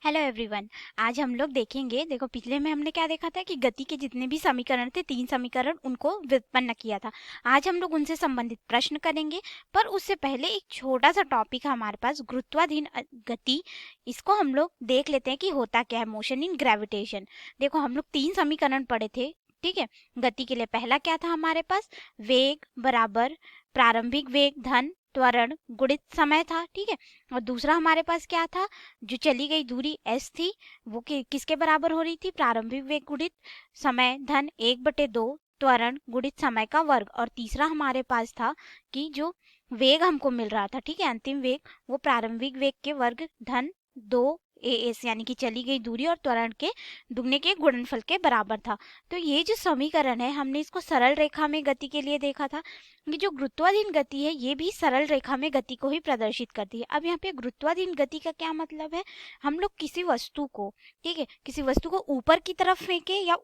Hello everyone. आज हम लोग देखेंगे, देखो पिछले में हमने क्या देखा था कि गति के जितने भी समीकरण थे, तीन समीकरण उनको व्युत्पन्न किया था। आज हम लोग उनसे संबंधित प्रश्न करेंगे, पर उससे पहले एक छोटा सा टॉपिक है हमारे पास, गुरुत्वाधीन गति। इसको हम लोग देख लेते हैं कि होता क्या है, मोशन इन ग्रेविटेशन। देखो हम लोग तीन समीकरण पढ़े थे, ठीक है। गति के लिए पहला क्या था हमारे पास, वेग बराबर प्रारंभिक वेग धन त्वरण गुणित समय था, ठीक है। और दूसरा हमारे पास क्या था, जो चली गई दूरी s थी वो किसके बराबर हो रही थी, प्रारंभिक वेग गुणित समय धन 1/2 त्वरण गुणित समय का वर्ग। और तीसरा हमारे पास था कि जो वेग हमको मिल रहा था, ठीक है, अंतिम वेग, वो प्रारंभिक वेग के वर्ग धन 2 as यानी कि चली गई दूरी और त्वरण के दुगने के गुणनफल के बराबर था। तो ये जो समीकरण है, हमने इसको सरल रेखा में गति के लिए देखा था। ये जो गुरुत्वाधीन गति है, ये भी सरल रेखा में गति को ही प्रदर्शित करती है। अब यहाँ पे गुरुत्वाधीन गति का क्या मतलब है, हम लोग किसी वस्तु को, ठीक है, किसी वस्तु को ऊपर की तरफ फेंके या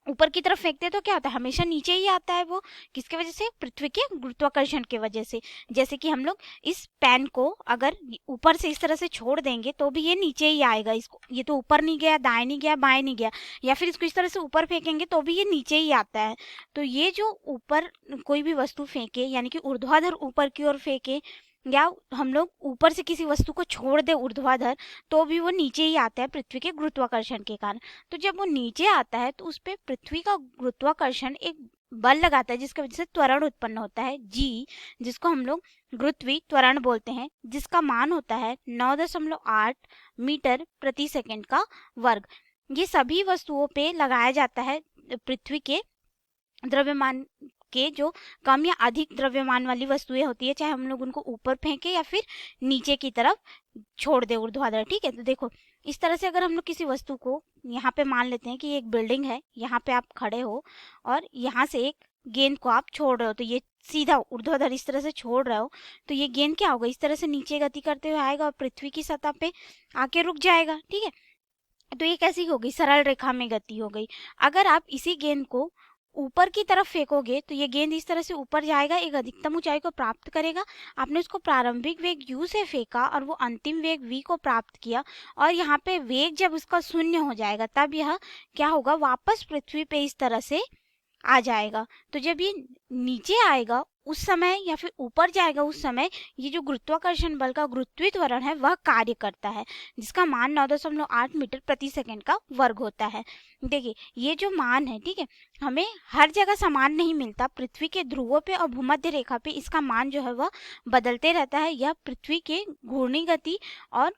ऊपर की तरफ फेंकते तो क्या होता है, हमेशा नीचे ही आता है। वो किसके वजह से, पृथ्वी के गुरुत्वाकर्षण के वजह से। जैसे कि हम लोग इस पेन को अगर ऊपर से इस तरह से छोड़ देंगे तो भी ये नीचे ही आएगा। इसको, ये तो ऊपर नहीं गया, दाएं नहीं गया, बाएं नहीं गया। या फिर इसको इस तरह से ऊपर फेंकेंगे तो भी ये नीचे ही आता है। तो ये जो ऊपर कोई भी वस्तु फेंके, यानी कि ऊर्ध्वाधर ऊपर की ओर फेंके, या हम लोग ऊपर से किसी वस्तु को छोड़ दे ऊर्ध्वाधर, तो भी वो नीचे ही आता है पृथ्वी के गुरुत्वाकर्षण के कारण। तो जब वो नीचे आता है तो उस पर पृथ्वी का गुरुत्वाकर्षण एक बल लगाता है, जिसकी वजह से त्वरण उत्पन्न होता है g, जिसको हम लोग गुरुत्वीय त्वरण बोलते हैं, जिसका मान होता है 9.8 मीटर प्रति सेकंड का वर्ग। ये सभी वस्तुओं पे लगाया जाता है पृथ्वी के द्रव्यमान के, जो कम या अधिक द्रव्यमान वाली वस्तुएं होती है, चाहे हम लोग उनको ऊपर फेंके या फिर नीचे की तरफ छोड़ दे ऊर्ध्वाधर, ठीक है। तो देखो इस तरह से अगर हम लोग किसी वस्तु को, यहाँ पे मान लेते हैं कि एक बिल्डिंग है, यहाँ पे आप खड़े हो और यहाँ से एक गेंद को आप छोड़ रहे हो, तो ये सीधा ऊर्ध्वाधर इस तरह से छोड़ रहे हो, तो ये गेंद क्या होगा, इस तरह से नीचे गति करते हुए आएगा और पृथ्वी की सतह पे आके रुक जाएगा, ठीक है। तो ये कैसी हो गई, सरल रेखा में गति हो गई। अगर आप इसी गेंद को ऊपर की तरफ फेंकोगे तो ये गेंद इस तरह से ऊपर जाएगा, एक अधिकतम ऊंचाई को प्राप्त करेगा। आपने उसको प्रारंभिक वेग u से फेंका और वो अंतिम वेग v को प्राप्त किया, और यहाँ पे वेग जब उसका शून्य हो जाएगा तब यह क्या होगा, वापस पृथ्वी पे इस तरह से आ जाएगा। तो जब ये नीचे आएगा उस समय, या फिर ऊपर जाएगा उस समय, ये जो गुरुत्वाकर्षण बल का गुरुत्वीय त्वरण है वह कार्य करता है, जिसका मान 9.8 मीटर प्रति सेकंड का वर्ग होता है। देखिए ये जो मान है, ठीक है, हमें हर जगह समान नहीं मिलता। पृथ्वी के ध्रुवों पे और भूमध्य रेखा पे इसका मान जो है वह बदलते रहता है। यह पृथ्वी के घूर्णी गति और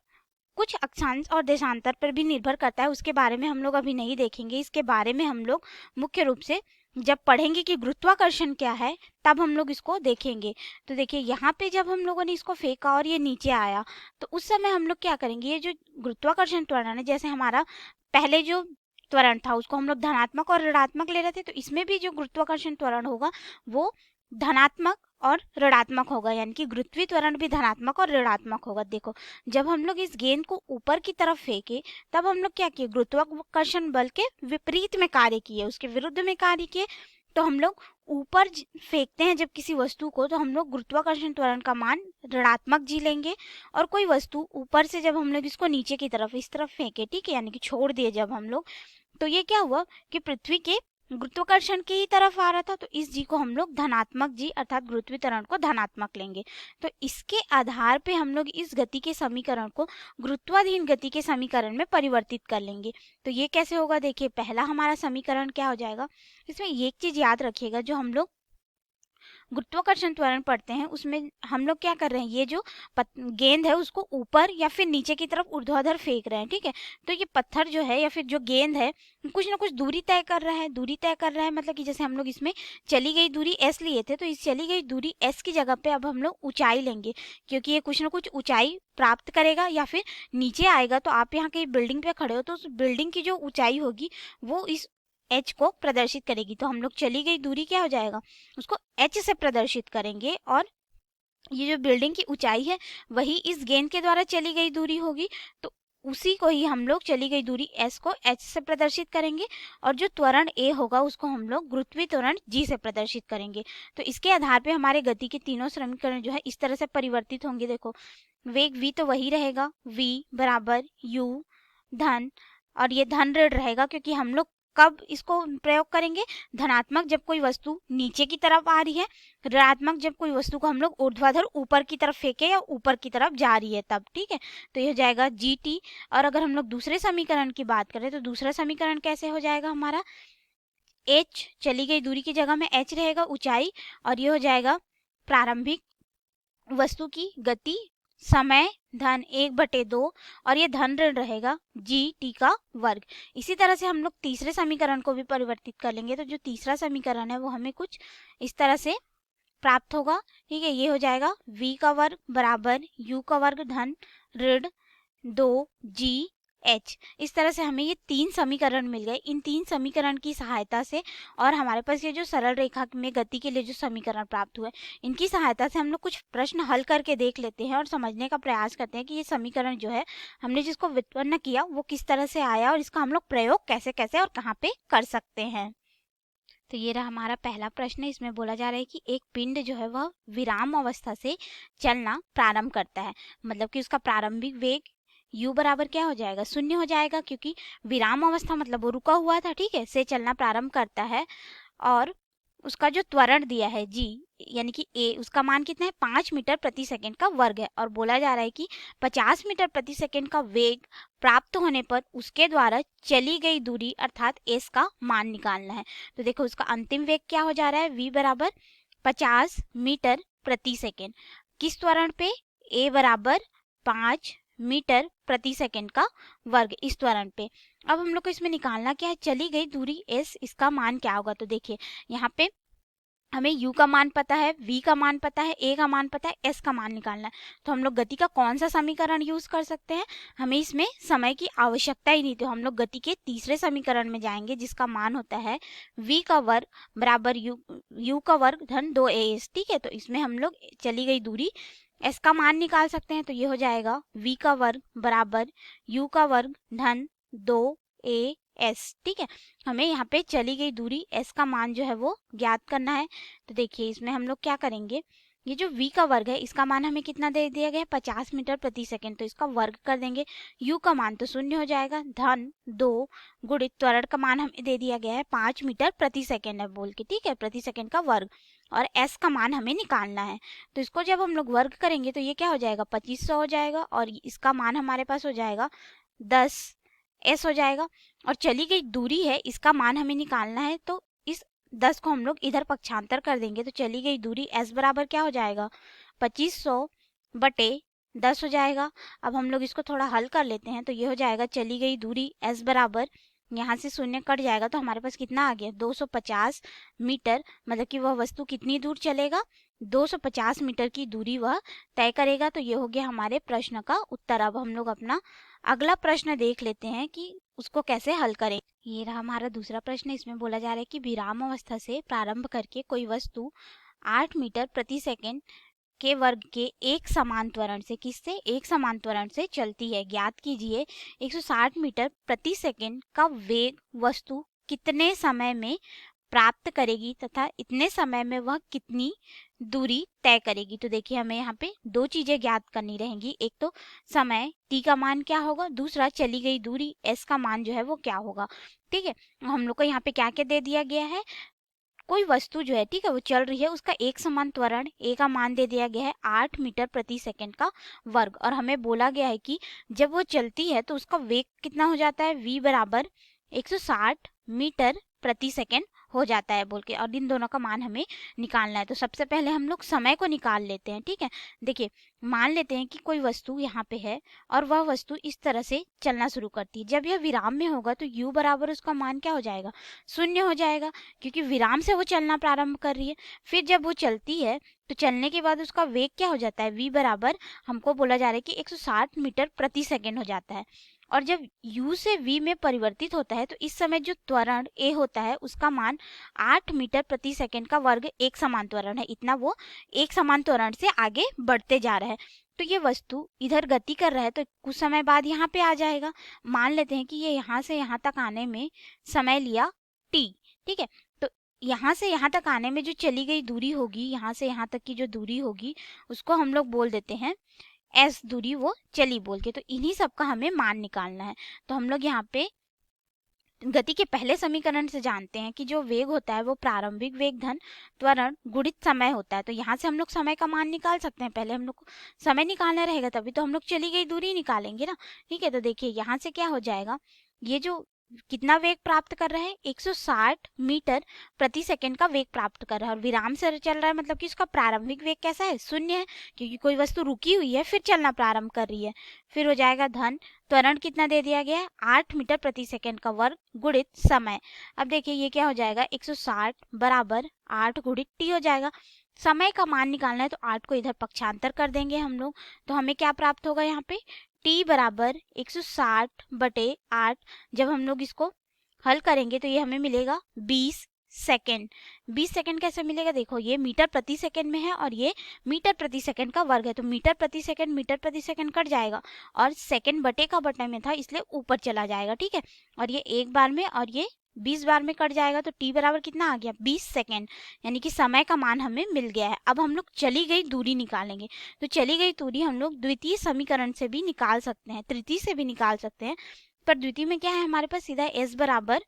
कुछ अक्षांश और देशांतर पर भी निर्भर करता है। उसके बारे में हम लोग अभी नहीं देखेंगे, इसके बारे में हम लोग मुख्य रूप से जब पढ़ेंगे कि गुरुत्वाकर्षण क्या है तब हम लोग इसको देखेंगे। तो देखिए यहाँ पे जब हम लोगों ने इसको फेंका और ये नीचे आया, तो उस समय हम लोग क्या करेंगे, ये जो गुरुत्वाकर्षण त्वरण है, जैसे हमारा पहले जो त्वरण था उसको हम लोग धनात्मक और ऋणात्मक ले रहे थे, तो इसमें भी जो गुरुत्वाकर्षण त्वरण होगा वो धनात्मक और ऋणात्मक होगा, यानी कि गुरुत्वीय त्वरण भी धनात्मक और ऋणात्मक होगा। देखो जब हम लोग इस गेंद को ऊपर की तरफ फेंके तब हम लोग क्या किए, गुरुत्वाकर्षण बल के विपरीत में कार्य किए, उसके विरुद्ध में कार्य किए। तो हम लोग ऊपर फेंकते हैं जब किसी वस्तु को, तो हम लोग गुरुत्वाकर्षण त्वरण का मान ऋणात्मक जी लेंगे। और कोई वस्तु ऊपर से जब हम लोग इसको नीचे की तरफ इस तरफ फेंके, ठीक है, यानी कि छोड़ दिए जब हम लोग, तो ये क्या हुआ कि पृथ्वी के गुरुत्वाकर्षण की ही तरफ आ रहा था, तो इस जी को हम लोग धनात्मक जी अर्थात गुरुत्वीय त्वरण को धनात्मक लेंगे। तो इसके आधार पे हम लोग इस गति के समीकरण को गुरुत्वाधीन गति के समीकरण में परिवर्तित कर लेंगे। तो ये कैसे होगा, देखिए पहला हमारा समीकरण क्या हो जाएगा, इसमें एक चीज याद रखिएगा, जो हम लोग गुरुत्वाकर्षण त्वरण पढ़ते हैं उसमें हम लोग क्या कर रहे हैं, ये जो गेंद है उसको ऊपर या फिर नीचे की तरफ ऊर्ध्वाधर फेंक रहे हैं, ठीक है। तो ये पत्थर जो है या फिर जो गेंद है कुछ ना कुछ दूरी तय कर रहा है, दूरी तय कर रहा है, मतलब कि जैसे हम लोग इसमें चली गई दूरी s लिए थे, तो इस चली गई दूरी s की जगह पे अब हम लोग ऊंचाई लेंगे, क्योंकि ये कुछ ना कुछ ऊंचाई प्राप्त करेगा या फिर नीचे आएगा। तो आप यहाँ कहीं बिल्डिंग पे खड़े हो तो उस बिल्डिंग की जो ऊंचाई होगी वो इस h को प्रदर्शित करेगी। तो हम लोग चली गई दूरी क्या हो जाएगा, उसको h से प्रदर्शित करेंगे, और ये जो बिल्डिंग की ऊंचाई है वही इस गेंद के द्वारा चली गई दूरी होगी। तो उसी को ही हम लोग चली गई दूरी s को h से प्रदर्शित करेंगे, और जो त्वरण a होगा उसको हम लोग गुरुत्वीय त्वरण g से प्रदर्शित करेंगे। तो इसके आधार पे हमारे गति के तीनों समीकरण जो है इस तरह से परिवर्तित होंगे। देखो वेग v तो वही रहेगा, v बराबर u धन, और ये धन ऋण रहेगा क्योंकि हम लोग कब इसको प्रयोग करेंगे, धनात्मक जब कोई वस्तु नीचे की तरफ आ रही है, ऋणात्मक जब कोई वस्तु को हम लोग ऊर्ध्वाधर ऊपर की तरफ फेंके या ऊपर की तरफ जा रही है तब, ठीक है। तो ये हो जाएगा gt। और अगर हम लोग दूसरे समीकरण की बात करें तो दूसरा समीकरण कैसे हो जाएगा हमारा, h चली गई दूरी की जगह में h रहेगा ऊंचाई, और ये हो जाएगा प्रारंभिक वस्तु की गति समय धन 1/2, और ये धन ऋण रहेगा gt का वर्ग। इसी तरह से हम लोग तीसरे समीकरण को भी परिवर्तित कर लेंगे, तो जो तीसरा समीकरण है वो हमें कुछ इस तरह से प्राप्त होगा, ठीक है। ये हो जाएगा v का वर्ग बराबर u का वर्ग धन ऋण 2gh। इस तरह से हमें ये 3 समीकरण मिल गए। इन 3 समीकरण की सहायता से और हमारे पास ये जो सरल रेखा में गति के लिए जो समीकरण प्राप्त हुए, इनकी सहायता से हम लोग कुछ प्रश्न हल करके देख लेते हैं और समझने का प्रयास करते हैं कि ये समीकरण जो है हमने जिसको व्युत्पन्न किया वो किस तरह से आया और इसका हम लोग प्रयोग कैसे कैसे और कहाँ पे कर सकते हैं। तो ये रहा हमारा पहला प्रश्न। इसमें बोला जा रहा है कि एक पिंड जो है वह विराम अवस्था से चलना प्रारंभ करता है, मतलब कि उसका प्रारंभिक वेग u बराबर क्या हो जाएगा, 0 हो जाएगा, क्योंकि विराम अवस्था मतलब वो रुका हुआ था, ठीक है, से चलना प्रारंभ करता है। और उसका जो त्वरण दिया है g यानी कि a, उसका मान कितना है, 5 मीटर प्रति सेकंड का वर्ग है, और बोला जा रहा है कि 50 मीटर प्रति सेकंड का वेग प्राप्त होने पर उसके द्वारा चली गई दूरी अर्थात s का मान निकालना है। तो देखो उसका अंतिम वेग क्या हो जा रहा है, v बराबर 50 मीटर प्रति सेकंड, किस त्वरण पे, a बराबर 5 मीटर प्रति सेकंड का वर्ग, इस त्वरण पे। अब हम लोग को इसमें निकालना क्या है, चली गई दूरी s, इसका मान क्या होगा। तो देखिए यहाँ पे हमें u का मान पता है, v का मान पता है, a का मान पता है, s का मान निकालना है। तो हम लोग गति का कौन सा समीकरण यूज कर सकते हैं, हमें इसमें समय की आवश्यकता ही नहीं, तो हम लोग गति के तीसरे समीकरण में जाएंगे जिसका मान होता है v का वर्ग बराबर u का वर्ग धन 2as, ठीक है। तो इसमें हम लोग चली गई दूरी s का मान निकाल सकते हैं, तो ये हो जाएगा v का वर्ग बराबर u का वर्ग धन 2as, ठीक है। हमें यहाँ पे चली गई दूरी s का मान जो है वो ज्ञात करना है। तो देखिए इसमें हम लोग क्या करेंगे, ये जो v का वर्ग है इसका मान हमें कितना दे दिया गया है, 50 मीटर प्रति सेकंड, तो इसका वर्ग कर देंगे, u का मान तो 0 हो जाएगा, धन 2 गुणित त्वरण का मान हमें दे दिया गया है 5 मीटर प्रति सेकंड है बोल के, ठीक है, प्रति सेकंड का वर्ग, और s का मान हमें निकालना है। तो इसको जब हम लोग वर्ग करेंगे तो ये क्या हो जाएगा, 2500 हो जाएगा, और इसका मान हमारे पास हो जाएगा 10s हो जाएगा। और चली गई दूरी है इसका मान हमें निकालना है, तो इस 10 को हम लोग इधर पक्षांतर कर देंगे, तो चली गई दूरी s बराबर क्या हो जाएगा, 2500 बटे 10 हो जाएगा। अब हम लोग इसको थोड़ा हल कर लेते हैं, तो ये हो जाएगा चली गई दूरी s बराबर, यहाँ से शून्य कट जाएगा तो हमारे पास कितना आ गया, 250 मीटर, मतलब कि वह वस्तु कितनी दूर चलेगा, 250 मीटर की दूरी वह तय करेगा। तो ये हो गया हमारे प्रश्न का उत्तर। अब हम लोग अपना अगला प्रश्न देख लेते हैं कि उसको कैसे हल करें। ये रहा हमारा दूसरा प्रश्न। इसमें बोला जा रहा है कि विराम अवस्था से प्रारंभ करके कोई वस्तु 8 मीटर प्रति सेकंड के वर्ग के एक समान त्वरण से, किससे, एक समान त्वरण से चलती है। ज्ञात कीजिए 160 मीटर प्रति सेकंड का वेग वस्तु कितने समय में प्राप्त करेगी तथा इतने समय में वह कितनी दूरी तय करेगी। तो देखिए हमें यहाँ पे दो चीजें ज्ञात करनी रहेंगी, एक तो समय t का मान क्या होगा, दूसरा चली गई दूरी s का मान जो है वो क्या होगा, ठीक है। हम लोग को यहाँ पे क्या क्या दे दिया गया है, कोई वस्तु जो है, ठीक है, वो चल रही है, उसका एक समान त्वरण a का मान दे दिया गया है 8 मीटर प्रति सेकंड का वर्ग, और हमें बोला गया है कि जब वो चलती है तो उसका वेग कितना हो जाता है, v बराबर 160 मीटर प्रति सेकंड हो जाता है बोल के, और इन दोनों का मान हमें निकालना है। तो सबसे पहले हम लोग समय को निकाल लेते हैं, ठीक है। देखिए मान लेते हैं कि कोई वस्तु यहाँ पे है और वह वस्तु इस तरह से चलना शुरू करती है, जब यह विराम में होगा तो u बराबर उसका मान क्या हो जाएगा, 0 हो जाएगा, क्योंकि विराम से वो चलना प्रारंभ कर रही है। फिर जब वो चलती है तो चलने के बाद उसका वेग क्या हो जाता है, v बराबर हमको बोला जा रहा है कि 160 मीटर प्रति सेकेंड हो जाता है। और जब u से v में परिवर्तित होता है तो इस समय जो त्वरण a होता है उसका मान 8 मीटर प्रति सेकंड का वर्ग एक समान त्वरण है, इतना वो एक समान त्वरण से आगे बढ़ते जा रहा है। तो ये वस्तु इधर गति कर रहा है तो कुछ समय बाद यहाँ पे आ जाएगा। मान लेते हैं कि ये यहाँ से यहाँ तक आने में समय लिया t, ठीक है। तो यहाँ से यहाँ तक आने में जो चली गई दूरी होगी, यहाँ से यहाँ तक की जो दूरी होगी उसको हम लोग बोल देते हैं s दूरी वो चली बोल के। तो इन्हीं सब का हमें मान निकालना है। तो हम लोग यहाँ पे गति के पहले समीकरण से जानते हैं कि जो वेग होता है वो प्रारंभिक वेग धन त्वरण गुणित समय होता है। तो यहाँ से हम लोग समय का मान निकाल सकते हैं। पहले हम लोग को समय निकालना रहेगा, तभी तो हम लोग चली गई दूरी निकालेंगे ना। ठीक है, तो देखिए यहाँ से क्या हो जाएगा, ये जो कितना वेग प्राप्त कर रहा है, 160 मीटर प्रति सेकंड का वेग प्राप्त कर रहा है, और विराम से चल रहा है, मतलब कि उसका प्रारंभिक वेग कैसा है, शून्य है, क्योंकि कोई वस्तु रुकी हुई है फिर चलना प्रारंभ कर रही है। फिर हो जाएगा धन त्वरण कितना दे दिया गया है, 8 मीटर प्रति सेकंड का वर्ग गुणित समय। अब देखिए ये क्या हो जाएगा, 160 बराबर 8 गुणित टी हो जाएगा। समय का मान निकालना है तो 8 को इधर पक्षांतर कर देंगे हम लोग, तो हमें क्या प्राप्त होगा यहाँ पे, t बराबर 160 बटे 8। जब हम लोग इसको हल करेंगे तो ये हमें मिलेगा 20 सेकेंड। 20 सेकेंड कैसे मिलेगा, देखो ये मीटर प्रति सेकेंड में है और ये मीटर प्रति सेकेंड का वर्ग है, तो मीटर प्रति सेकेंड कट जाएगा, और सेकेंड बटे का बटे में था इसलिए ऊपर चला जाएगा। ठीक है, और ये एक बार में और ये 20 बार में कट जाएगा, तो t बराबर कितना आ गया, 20 सेकेंड, यानी कि समय का मान हमें मिल गया है। अब हम लोग चली गई दूरी निकालेंगे। तो चली गई दूरी हम लोग द्वितीय समीकरण से भी निकाल सकते हैं, तृतीय से भी निकाल सकते हैं, पर द्वितीय में क्या है हमारे पास, सीधा s बराबर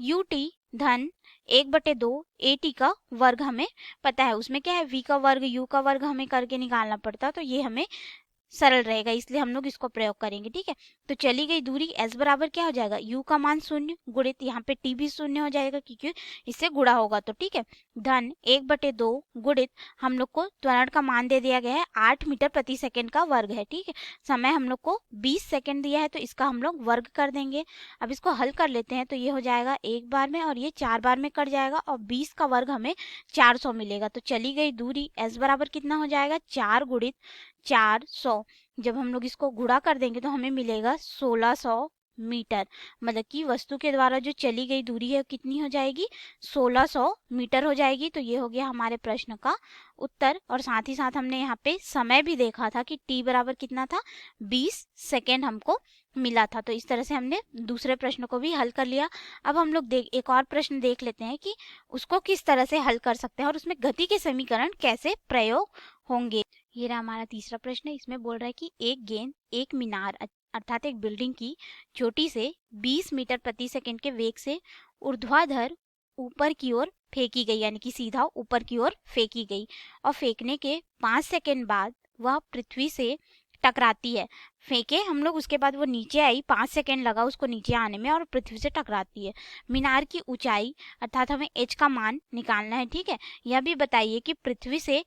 ut धन 1/2 at का वर्ग हमें पता है। उसमें क्या है, v का वर्ग u का वर्ग हमें करके निकालना पड़ता, तो ये हमें सरल रहेगा, इसलिए हम लोग इसको प्रयोग करेंगे। ठीक है, तो चली गई दूरी s बराबर क्या हो जाएगा, u का मान 0 गुणित यहाँ पे t भी 0 हो जाएगा क्योंकि इससे गुणा होगा। तो ठीक है, धन 1/2 गुणित हम लोग को त्वरण का मान दे दिया गया है 8 मीटर प्रति सेकंड का वर्ग है। ठीक है, समय हम लोग को 20 सेकंड दिया है, तो इसका हम लोग वर्ग कर देंगे। अब इसको हल कर लेते हैं, तो ये हो जाएगा एक बार में और ये 4 बार में कट जाएगा, और 20 का वर्ग हमें 400 मिलेगा। तो चली गई दूरी s बराबर कितना हो जाएगा, 4 गुणित 400। जब हम लोग इसको गुणा कर देंगे तो हमें मिलेगा 1600 मीटर, मतलब कि वस्तु के द्वारा जो चली गई दूरी है कितनी हो जाएगी, 1600 मीटर हो जाएगी। तो ये हो गया हमारे प्रश्न का उत्तर। और साथ ही साथ हमने यहाँ पे समय भी देखा था कि t बराबर कितना था, 20 सेकेंड हमको मिला था। तो इस तरह से हमने दूसरे प्रश्न को भी हल कर लिया। अब हम लोग एक और प्रश्न देख लेते हैं कि उसको किस तरह से हल कर सकते हैं और उसमें गति के समीकरण कैसे प्रयोग होंगे। ये रहा हमारा तीसरा प्रश्न। इसमें बोल रहा है कि एक गेंद एक मीनार अर्थात एक बिल्डिंग की चोटी से 20 मीटर प्रति सेकंड के वेग से ऊर्ध्वाधर ऊपर की ओर फेंकी गई, यानी कि सीधा ऊपर की ओर फेंकी गई, और फेंकने के 5 सेकंड बाद वह पृथ्वी से टकराती है। फेंके हम लोग, उसके बाद वो नीचे आई, 5 सेकंड लगा उसको नीचे आने में, और पृथ्वी से टकराती है। मीनार की ऊंचाई अर्थात हमें h का मान निकालना है। ठीक है, यह भी बताइए कि पृथ्वी से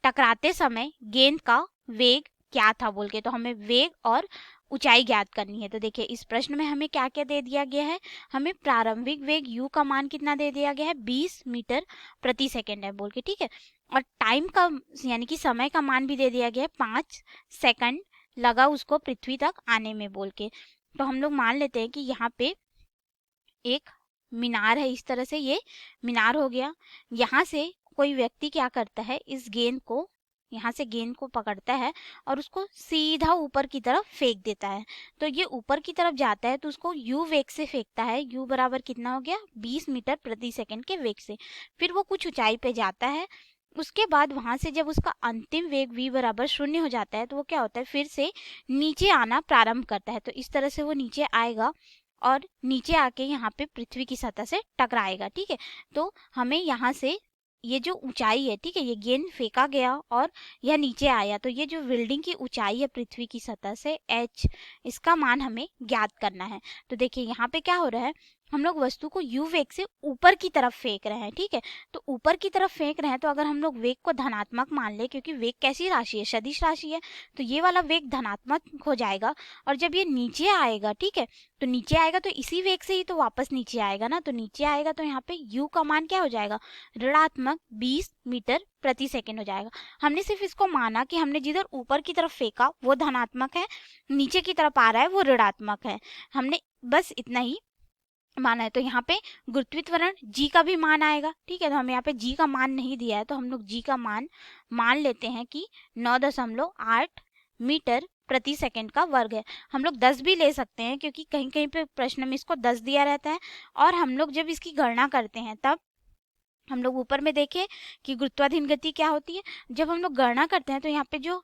टकराते समय गेंद का वेग क्या था बोल के। तो हमें वेग और ऊंचाई ज्ञात करनी है। तो देखिए इस प्रश्न में हमें क्या क्या दे दिया गया है, हमें प्रारंभिक वेग u का मान कितना दे दिया गया है, 20 मीटर प्रति सेकंड है बोल के। ठीक है, और टाइम का यानी कि समय का मान भी दे दिया गया है, 5 सेकंड लगा उसको पृथ्वी तक आने में बोल के। तो हम लोग मान लेते हैं कि यहाँ पे एक मीनार है, इस तरह से ये मीनार हो गया। यहाँ से कोई व्यक्ति क्या करता है, इस गेंद को यहाँ से गेंद को पकड़ता है और उसको सीधा ऊपर की तरफ फेंक देता है। तो ये ऊपर की तरफ जाता है, तो उसको u वेग से फेंकता है। u बराबर कितना हो गया, 20 मीटर प्रति सेकंड के वेग से। फिर वो कुछ ऊंचाई पे जाता है, उसके बाद वहां से जब उसका अंतिम वेग v बराबर 0 हो जाता है, तो वो क्या होता है, फिर से नीचे आना प्रारंभ करता है। तो इस तरह से वो नीचे आएगा और नीचे आके यहाँ पे पृथ्वी की सतह से टकराएगा। ठीक है, तो हमें यहाँ से ये जो ऊंचाई है, ठीक है, ये गेंद फेंका गया और यह नीचे आया, तो ये जो बिल्डिंग की ऊंचाई है पृथ्वी की सतह से h, इसका मान हमें ज्ञात करना है। तो देखिए यहाँ पे क्या हो रहा है, हम लोग वस्तु को u वेग से ऊपर की तरफ फेंक रहे हैं। ठीक है, तो ऊपर की तरफ फेंक रहे हैं, तो अगर हम लोग वेग को धनात्मक मान ले, क्योंकि वेग कैसी राशि है, सदिश राशि है, तो ये वाला वेग धनात्मक हो जाएगा। और जब ये नीचे आएगा, ठीक है, तो नीचे आएगा तो इसी वेग से ही तो वापस नीचे आएगा ना, तो नीचे आएगा तो यहाँ पे u का मान क्या हो जाएगा, ऋणात्मक 20 मीटर प्रति सेकंड हो जाएगा। हमने सिर्फ इसको माना कि हमने जिधर ऊपर की तरफ फेंका वो धनात्मक है, नीचे की तरफ आ रहा है वो ऋणात्मक है, हमने बस इतना ही माना है। तो यहाँ पे गुरुत्वीय त्वरण g का भी मान आएगा। ठीक है, तो हमें यहाँ पे g का मान नहीं दिया है, तो हम लोग g का मान लेते हैं कि 9.8 मीटर प्रति सेकंड का वर्ग है। हम लोग 10 भी ले सकते हैं, क्योंकि कहीं कहीं पे प्रश्न में इसको 10 दिया रहता है। और हम लोग जब इसकी गणना करते हैं, तब हम लोग ऊपर में देखें कि गुरुत्वाधीन गति क्या होती है, जब हम लोग गणना करते हैं तो यहाँ पे जो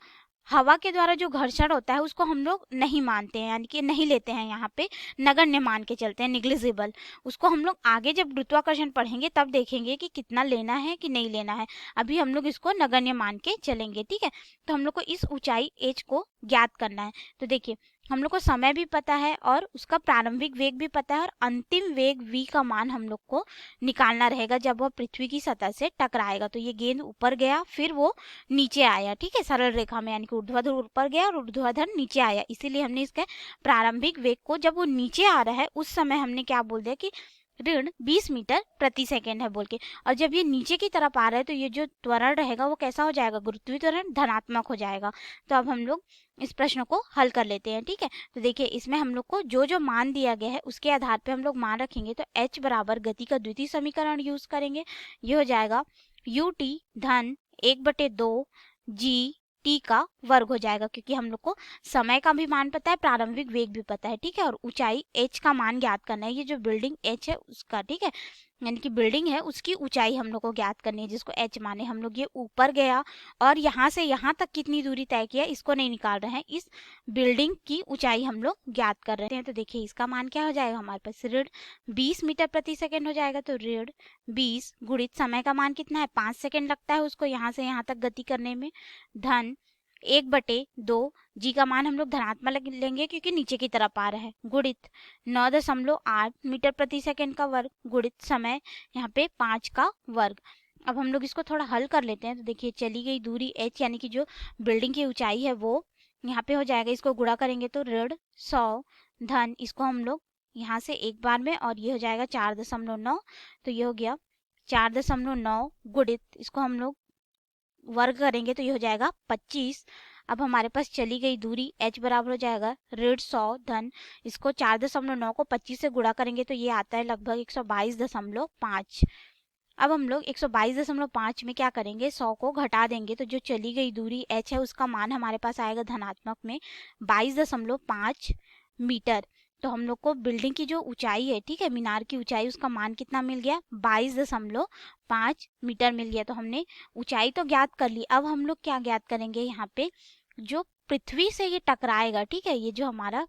हवा के द्वारा जो घर्षण होता है उसको हम लोग नहीं मानते हैं, यानी कि नहीं लेते हैं, यहाँ पे नगण्य मान के चलते हैं, निग्लिजिबल। उसको हम लोग आगे जब गुरुत्वाकर्षण पढ़ेंगे तब देखेंगे कि कितना लेना है कि नहीं लेना है। अभी हम लोग इसको नगण्य मान के चलेंगे, ठीक है। तो हम लोग को इस ऊंचाई h को ज्ञात करना है। तो देखिए हम लोग को समय भी पता है और उसका प्रारंभिक वेग भी पता है, और अंतिम वेग v का मान हम लोग को निकालना रहेगा जब वह पृथ्वी की सतह से टकराएगा। तो ये गेंद ऊपर गया, फिर वो नीचे आया, ठीक है, सरल रेखा में, यानी कि ऊर्ध्वाधर ऊपर गया और ऊर्ध्वाधर नीचे आया। इसीलिए हमने इसके प्रारंभिक वेग को, जब वो नीचे आ रहा है उस समय हमने क्या बोल दिया कि ऋण 20 मीटर प्रति सेकेंड है बोल के। और जब ये नीचे की तरफ आ रहा है तो ये जो त्वरण रहेगा वो कैसा हो जाएगा, गुरुत्वीय त्वरण धनात्मक हो जाएगा। तो अब हम लोग इस प्रश्न को हल कर लेते हैं, ठीक है। तो देखिए इसमें हम लोग को जो जो मान दिया गया है उसके आधार पे हम लोग मान रखेंगे। तो h बराबर गति का द्वितीय समीकरण यूज करेंगे, ये हो जाएगा ut धन 1/2 जी टी का वर्ग हो जाएगा, क्योंकि हम लोग को समय का भी मान पता है, प्रारंभिक वेग भी पता है, ठीक है। और ऊंचाई h का मान ज्ञात करना है, ये जो बिल्डिंग h है उसका, ठीक है, यानी कि बिल्डिंग है उसकी ऊंचाई हम लोग को ज्ञात करनी है, जिसको h माने। हम लोग ये ऊपर गया और यहाँ से यहाँ तक कितनी दूरी तय किया इसको नहीं निकाल रहे हैं, इस बिल्डिंग की ऊंचाई हम लोग ज्ञात कर रहे हैं। तो देखिए इसका मान क्या हो जाएगा, हमारे पास ऋण 20 मीटर प्रति सेकेंड हो जाएगा। तो ऋण 20 गुणित समय का मान कितना है, 5 सेकेंड लगता है उसको यहाँ से यहाँ तक गति करने में, धन 1/2 जी का मान हम लोग धनात्मक लेंगे क्योंकि नीचे की तरफ आ रहा है, गुणित 9.8 मीटर प्रति सेकंड का वर्ग, गुणित समय यहाँ पे 5 का वर्ग। अब हम लोग इसको थोड़ा हल कर लेते हैं। तो देखिए चली गई दूरी h, यानी कि जो बिल्डिंग की ऊंचाई है वो यहाँ पे हो जाएगा, इसको गुणा करेंगे तो ऋण 100 धन, इसको हम लोग यहाँ से एक बार में, और ये हो जाएगा 4.9, तो ये हो गया 4.9 गुणित इसको हम लोग वर्ग करेंगे तो ये हो जाएगा 25। अब हमारे पास चली गई दूरी h बराबर हो जाएगा ऋण 100 धन, इसको 4.9 को 25 से गुणा करेंगे तो ये आता है लगभग 122.5। अब हम लोग 122.5 में क्या करेंगे, 100 को घटा देंगे तो जो चली गई दूरी h है उसका मान हमारे पास आएगा धनात्मक में 22.5 मीटर। तो हम लोग को बिल्डिंग की जो ऊंचाई है, ठीक है, मीनार की ऊंचाई, उसका मान कितना मिल गया, 22.5 मीटर मिल गया। तो हमने ऊंचाई तो ज्ञात कर ली। अब हम लोग क्या ज्ञात करेंगे, यहाँ पे जो पृथ्वी से ये टकराएगा, ठीक है, ये जो हमारा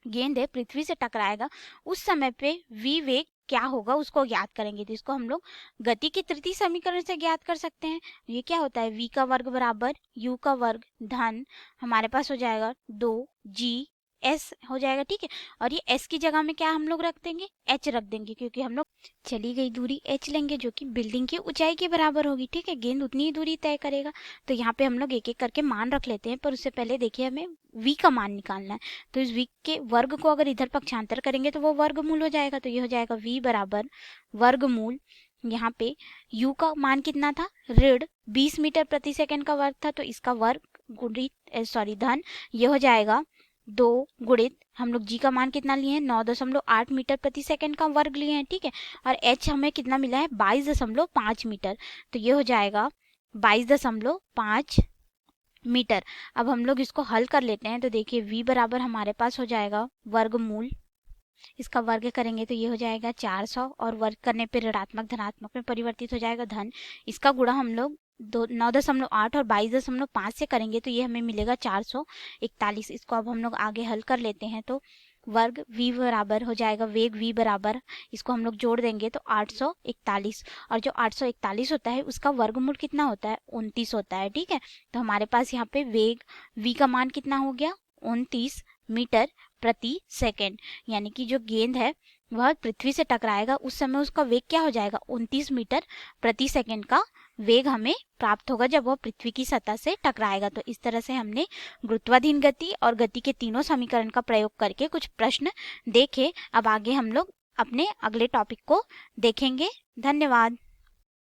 गेंद है पृथ्वी से टकराएगा उस समय पे v वेग क्या होगा उसको ज्ञात करेंगे। तो इसको हम लोग गति के तृतीय समीकरण से ज्ञात कर सकते हैं। ये क्या होता है, v का वर्ग बराबर u का वर्ग धन हमारे पास हो जाएगा 2g s हो जाएगा, ठीक है। और ये s की जगह में क्या हम लोग रख देंगे, h रख देंगे, क्योंकि हम लोग चली गई दूरी h लेंगे जो कि बिल्डिंग की ऊंचाई के बराबर होगी, ठीक है, गेंद उतनी ही दूरी तय करेगा। तो यहाँ पे हम लोग एक एक करके मान रख लेते हैं, पर उससे पहले देखिए हमें v का मान निकालना है। तो इस v के वर्ग को अगर इधर पक्षांतर करेंगे तो वो वर्गमूल हो जाएगा। तो ये हो जाएगा v बराबर वर्गमूल, यहाँ पे u का मान कितना था, ऋण 20 मीटर प्रति सेकंड का वर्ग था, तो इसका वर्ग गुणित धन ये हो जाएगा 2 गुणित हम लोग g का मान कितना लिए हैं, 9.8 मीटर प्रति सेकंड का वर्ग लिए हैं, ठीक है। और h हमें कितना मिला है, 22.5 मीटर। तो ये हो जाएगा 22.5 मीटर। अब हम लोग इसको हल कर लेते हैं। तो देखिए v बराबर हमारे पास हो जाएगा वर्गमूल, इसका वर्ग करेंगे तो ये हो जाएगा 400, और वर्ग करने पे ऋणात्मक धनात्मक में परिवर्तित हो जाएगा धन, इसका गुणा हम लोग 9.8 और 22.5 से करेंगे तो ये हमें मिलेगा 441। इसको अब हम लोग आगे हल कर लेते हैं। तो वर्ग v बराबर हो जाएगा वेग v बराबर, इसको हम लोग जोड़ देंगे तो 841, और जो 841 होता है उसका वर्गमूल कितना होता है, 29 होता है, ठीक है। तो हमारे पास यहाँ पे वेग v का मान कितना हो गया, 29 मीटर प्रति सेकंड, यानी कि जो गेंद है वह पृथ्वी से टकराएगा उस समय उसका वेग क्या हो जाएगा, 29 मीटर प्रति सेकंड का वेग हमें प्राप्त होगा जब वह पृथ्वी की सतह से टकराएगा। तो इस तरह से हमने गुरुत्वाधीन गति और गति के तीनों समीकरण का प्रयोग करके कुछ प्रश्न देखे। अब आगे हम लोग अपने अगले टॉपिक को देखेंगे। धन्यवाद।